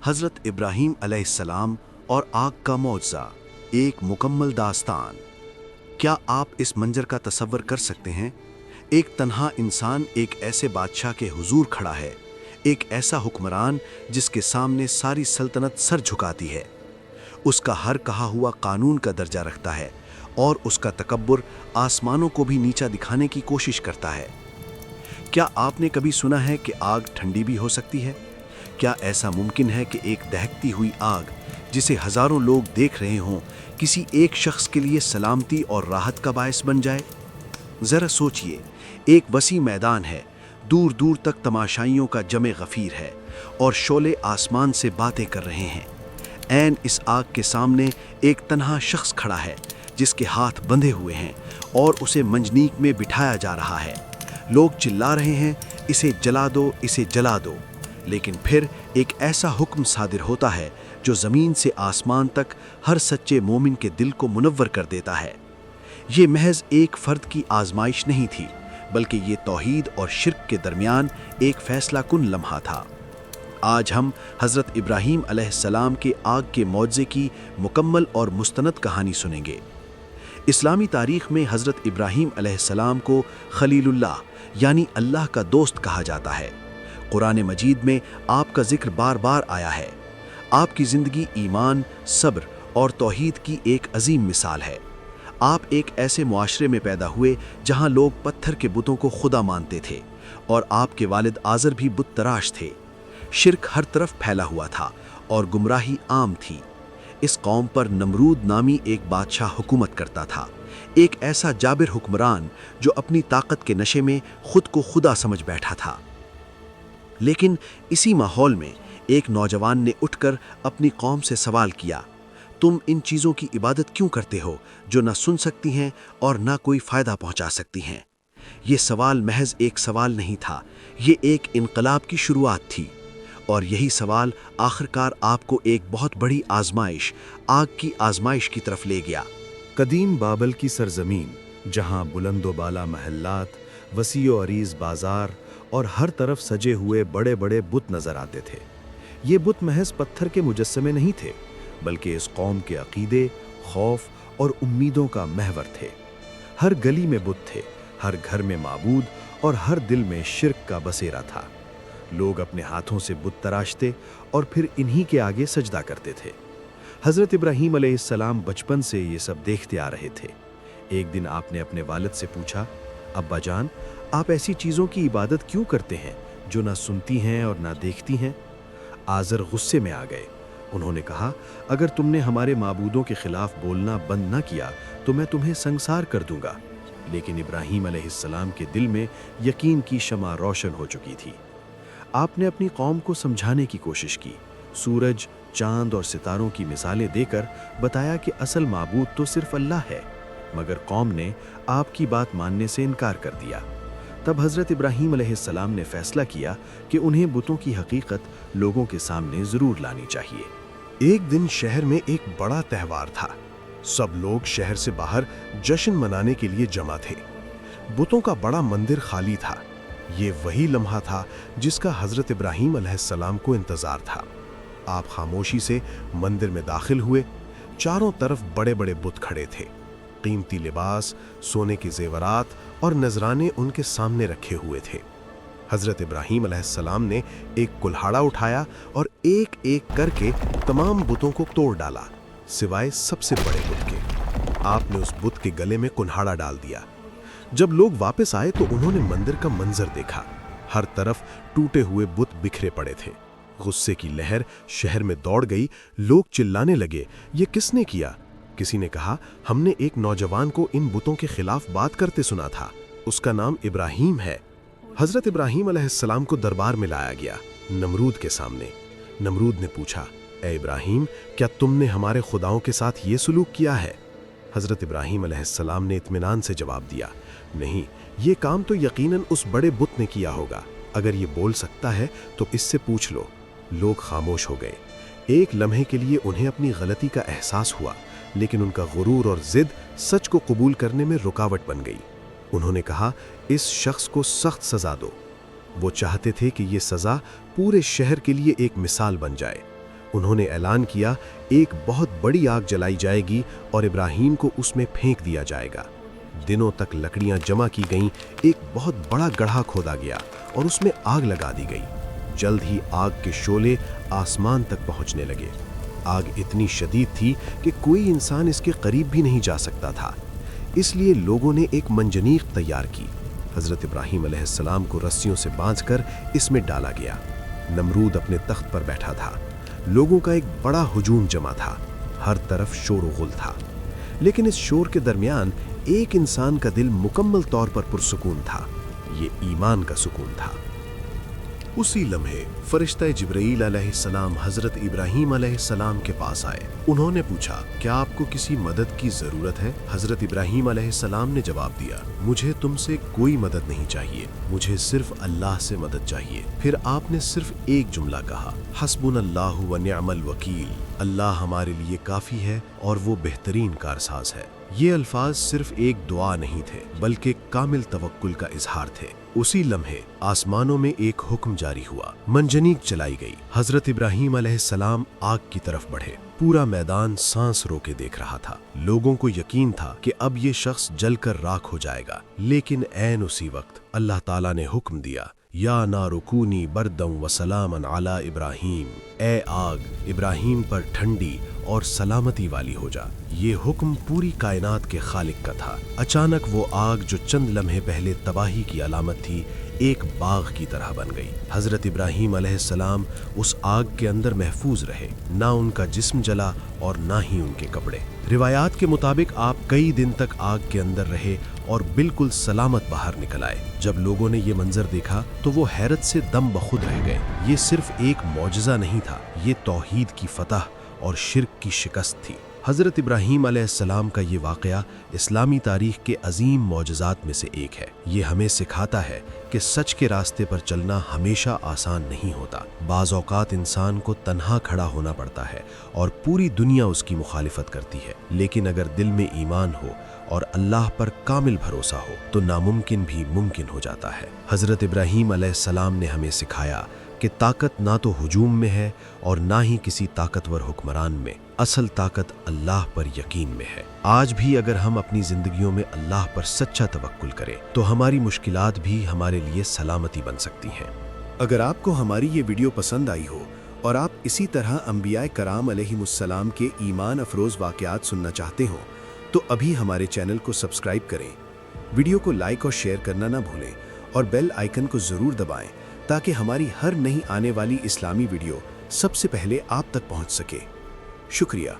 حضرت ابراہیم علیہ السلام اور آگ کا معجزہ، ایک مکمل داستان۔ کیا آپ اس منظر کا تصور کر سکتے ہیں؟ ایک تنہا انسان ایک ایسے بادشاہ کے حضور کھڑا ہے، ایک ایسا حکمران جس کے سامنے ساری سلطنت سر جھکاتی ہے۔ اس کا ہر کہا ہوا قانون کا درجہ رکھتا ہے اور اس کا تکبر آسمانوں کو بھی نیچا دکھانے کی کوشش کرتا ہے۔ کیا آپ نے کبھی سنا ہے کہ آگ ٹھنڈی بھی ہو سکتی ہے؟ کیا ایسا ممکن ہے کہ ایک دہکتی ہوئی آگ جسے ہزاروں لوگ دیکھ رہے ہوں، کسی ایک شخص کے لیے سلامتی اور راحت کا باعث بن جائے؟ ذرا سوچئے، ایک وسیع میدان ہے، دور دور تک تماشائیوں کا جمع غفیر ہے اور شعلے آسمان سے باتیں کر رہے ہیں۔ عین اس آگ کے سامنے ایک تنہا شخص کھڑا ہے جس کے ہاتھ بندھے ہوئے ہیں اور اسے منجنیق میں بٹھایا جا رہا ہے۔ لوگ چلا رہے ہیں، اسے جلا دو، اسے جلا دو، لیکن پھر ایک ایسا حکم صادر ہوتا ہے جو زمین سے آسمان تک ہر سچے مومن کے دل کو منور کر دیتا ہے۔ یہ محض ایک فرد کی آزمائش نہیں تھی، بلکہ یہ توحید اور شرک کے درمیان ایک فیصلہ کن لمحہ تھا۔ آج ہم حضرت ابراہیم علیہ السلام کے آگ کے معجزے کی مکمل اور مستند کہانی سنیں گے۔ اسلامی تاریخ میں حضرت ابراہیم علیہ السلام کو خلیل اللہ یعنی اللہ کا دوست کہا جاتا ہے۔ قرآن مجید میں آپ کا ذکر بار بار آیا ہے۔ آپ کی زندگی ایمان، صبر اور توحید کی ایک عظیم مثال ہے۔ آپ ایک ایسے معاشرے میں پیدا ہوئے جہاں لوگ پتھر کے بتوں کو خدا مانتے تھے اور آپ کے والد آزر بھی بت تراش تھے۔ شرک ہر طرف پھیلا ہوا تھا اور گمراہی عام تھی۔ اس قوم پر نمرود نامی ایک بادشاہ حکومت کرتا تھا، ایک ایسا جابر حکمران جو اپنی طاقت کے نشے میں خود کو خدا سمجھ بیٹھا تھا۔ لیکن اسی ماحول میں ایک نوجوان نے اٹھ کر اپنی قوم سے سوال کیا، تم ان چیزوں کی عبادت کیوں کرتے ہو جو نہ سن سکتی ہیں اور نہ کوئی فائدہ پہنچا سکتی ہیں؟ یہ سوال محض ایک سوال نہیں تھا، یہ ایک انقلاب کی شروعات تھی، اور یہی سوال آخرکار آپ کو ایک بہت بڑی آزمائش، آگ کی آزمائش کی طرف لے گیا۔ قدیم بابل کی سرزمین، جہاں بلند و بالا محلات، وسیع و عریض بازار اور ہر طرف سجے ہوئے بڑے بڑے بت نظر آتے تھے۔ یہ بت محض پتھر کے مجسمے نہیں تھے، بلکہ اس قوم کے عقیدے، خوف اور امیدوں کا محور تھے۔ ہر گلی میں بت تھے، ہر گھر میں معبود اور ہر دل میں شرک کا بسیرا تھا۔ لوگ اپنے ہاتھوں سے بت تراشتے اور پھر انہی کے آگے سجدہ کرتے تھے۔ حضرت ابراہیم علیہ السلام بچپن سے یہ سب دیکھتے آ رہے تھے۔ ایک دن آپ نے اپنے والد سے پوچھا، ابا جان، آپ ایسی چیزوں کی عبادت کیوں کرتے ہیں جو نہ سنتی ہیں اور نہ دیکھتی ہیں؟ آزر غصے میں آ گئے۔ انہوں نے کہا، اگر تم نے ہمارے معبودوں کے خلاف بولنا بند نہ کیا تو میں تمہیں سنگسار کر دوں گا۔ لیکن ابراہیم علیہ السلام کے دل میں یقین کی شمع روشن ہو چکی تھی۔ آپ نے اپنی قوم کو سمجھانے کی کوشش کی، سورج، چاند اور ستاروں کی مثالیں دے کر بتایا کہ اصل معبود تو صرف اللہ ہے، مگر قوم نے آپ کی بات ماننے سے انکار کر دیا۔ تب حضرت ابراہیم علیہ السلام نے فیصلہ کیا کہ انہیں بتوں کی حقیقت لوگوں کے سامنے ضرور لانی چاہیے۔ ایک دن شہر میں ایک بڑا تہوار تھا۔ سب لوگ شہر سے باہر جشن منانے کے لیے جمع تھے۔ بتوں کا بڑا مندر خالی تھا۔ یہ وہی لمحہ تھا جس کا حضرت ابراہیم علیہ السلام کو انتظار تھا۔ آپ خاموشی سے مندر میں داخل ہوئے۔ چاروں طرف بڑے بڑے بت کھڑے تھے۔ قیمتی لباس، سونے کے زیورات اور نذرانے ان کے سامنے رکھے ہوئے تھے۔ حضرت ابراہیم علیہ السلام نے ایک کلہاڑا اٹھایا اور ایک ایک کر کے تمام بتوں کو توڑ ڈالا، سوائے سب سے بڑے بت کے۔ آپ نے اس بت کے گلے میں کلہاڑا ڈال دیا۔ جب لوگ واپس آئے تو انہوں نے مندر کا منظر دیکھا۔ ہر طرف ٹوٹے ہوئے بت بکھرے پڑے تھے۔ غصے کی لہر شہر میں دوڑ گئی۔ لوگ چلانے لگے، یہ کس نے کیا؟ کسی نے کہا، ہم نے ایک نوجوان کو ان بتوں کے خلاف بات کرتے سنا تھا، اس کا نام ابراہیم ہے۔ حضرت ابراہیم علیہ السلام کو دربار میں لایا گیا، نمرود کے سامنے۔ نمرود نے پوچھا، اے ابراہیم، کیا تم نے ہمارے خداؤں کے ساتھ یہ سلوک کیا ہے؟ حضرت ابراہیم علیہ السلام نے اطمینان سے جواب دیا، نہیں، یہ کام تو یقیناً اس بڑے بت نے کیا ہوگا۔ اگر یہ بول سکتا ہے تو اس سے پوچھ لو۔ لوگ خاموش ہو گئے۔ ایک لمحے کے لیے انہیں اپنی غلطی کا احساس ہوا، لیکن ان کا غرور اور ضد سچ کو قبول کرنے میں رکاوٹ بن گئی۔ انہوں نے کہا، اس شخص کو سخت سزا دو۔ وہ چاہتے تھے کہ یہ سزا پورے شہر کے لیے ایک مثال بن جائے۔ انہوں نے اعلان کیا ایک بہت بڑی آگ جلائی جائے گی اور ابراہیم کو اس میں پھینک دیا جائے گا۔ دنوں تک لکڑیاں جمع کی گئیں، ایک بہت بڑا گڑھا کھودا گیا اور اس میں آگ لگا دی گئی۔ جلد ہی آگ کے شعلے آسمان تک پہنچنے لگے۔ آگ اتنی شدید تھی کہ کوئی انسان اس کے قریب بھی نہیں جا سکتا تھا، اس لیے لوگوں نے ایک منجنیق تیار کی۔ حضرت ابراہیم علیہ السلام کو رسیوں سے باندھ کر اس میں ڈالا گیا۔ نمرود اپنے تخت پر بیٹھا تھا۔ لوگوں کا ایک بڑا ہجوم جمع تھا، ہر طرف شور و غل تھا، لیکن اس شور کے درمیان ایک انسان کا دل مکمل طور پر پرسکون تھا۔ یہ ایمان کا سکون تھا۔ اسی لمحے فرشتہ جبرائیل علیہ السلام حضرت ابراہیم علیہ السلام کے پاس آئے۔ انہوں نے پوچھا، کیا آپ کو کسی مدد کی ضرورت ہے؟ حضرت ابراہیم علیہ السلام نے جواب دیا، مجھے تم سے کوئی مدد نہیں چاہیے، مجھے صرف اللہ سے مدد چاہیے۔ پھر آپ نے صرف ایک جملہ کہا، حسبنا اللہ و نعم الوکیل، اللہ ہمارے لیے کافی ہے اور وہ بہترین کارساز ہے۔ یہ الفاظ صرف ایک دعا نہیں تھے بلکہ کامل توکل کا اظہار تھے۔ اسی لمحے آسمانوں میں ایک حکم جاری ہوا، منجنیق چلائی گئی۔ حضرت ابراہیم علیہ السلام آگ کی طرف بڑھے۔ پورا میدان سانس روکے دیکھ رہا تھا۔ لوگوں کو یقین تھا کہ اب یہ شخص جل کر راکھ ہو جائے گا، لیکن عین اسی وقت اللہ تعالیٰ نے حکم دیا، یا نار کونی بردم و سلاما علی ابراہیم، اے آگ ابراہیم پر ٹھنڈی اور سلامتی والی ہو جا۔ یہ حکم پوری کائنات کے خالق کا تھا۔ اچانک وہ آگ جو چند لمحے پہلے تباہی کی علامت تھی، ایک باغ کی طرح بن گئی۔ حضرت ابراہیم علیہ السلام اس آگ کے اندر محفوظ رہے، نہ ان کا جسم جلا اور نہ ہی ان کے کپڑے۔ روایات کے مطابق آپ کئی دن تک آگ کے اندر رہے اور بالکل سلامت باہر نکل آئے۔ جب لوگوں نے یہ منظر دیکھا تو وہ حیرت سے دم بخود رہ گئے۔ یہ صرف ایک معجزہ نہیں تھا، یہ توحید کی فتح اور شرک کی شکست تھی۔ حضرت ابراہیم علیہ السلام کا یہ واقعہ اسلامی تاریخ کے عظیم معجزات میں سے ایک ہے۔ یہ ہمیں سکھاتا ہے کہ سچ کے راستے پر چلنا ہمیشہ آسان نہیں ہوتا۔ بعض اوقات انسان کو تنہا کھڑا ہونا پڑتا ہے اور پوری دنیا اس کی مخالفت کرتی ہے، لیکن اگر دل میں ایمان ہو اور اللہ پر کامل بھروسہ ہو تو ناممکن بھی ممکن ہو جاتا ہے۔ حضرت ابراہیم علیہ السلام نے ہمیں سکھایا کہ طاقت نہ تو ہجوم میں ہے اور نہ ہی کسی طاقتور حکمران میں، اصل طاقت اللہ پر یقین میں ہے۔ آج بھی اگر ہم اپنی زندگیوں میں اللہ پر سچا توکل کریں تو ہماری مشکلات بھی ہمارے لیے سلامتی بن سکتی ہیں۔ اگر آپ کو ہماری یہ ویڈیو پسند آئی ہو اور آپ اسی طرح انبیاء کرام علیہم السلام کے ایمان افروز واقعات سننا چاہتے ہوں تو ابھی ہمارے چینل کو سبسکرائب کریں، ویڈیو کو لائک اور شیئر کرنا نہ بھولیں اور بیل آئیکن کو ضرور دبائیں تاکہ ہماری ہر نئی آنے والی اسلامی ویڈیو سب سے پہلے آپ تک پہنچ سکے۔ شکریہ۔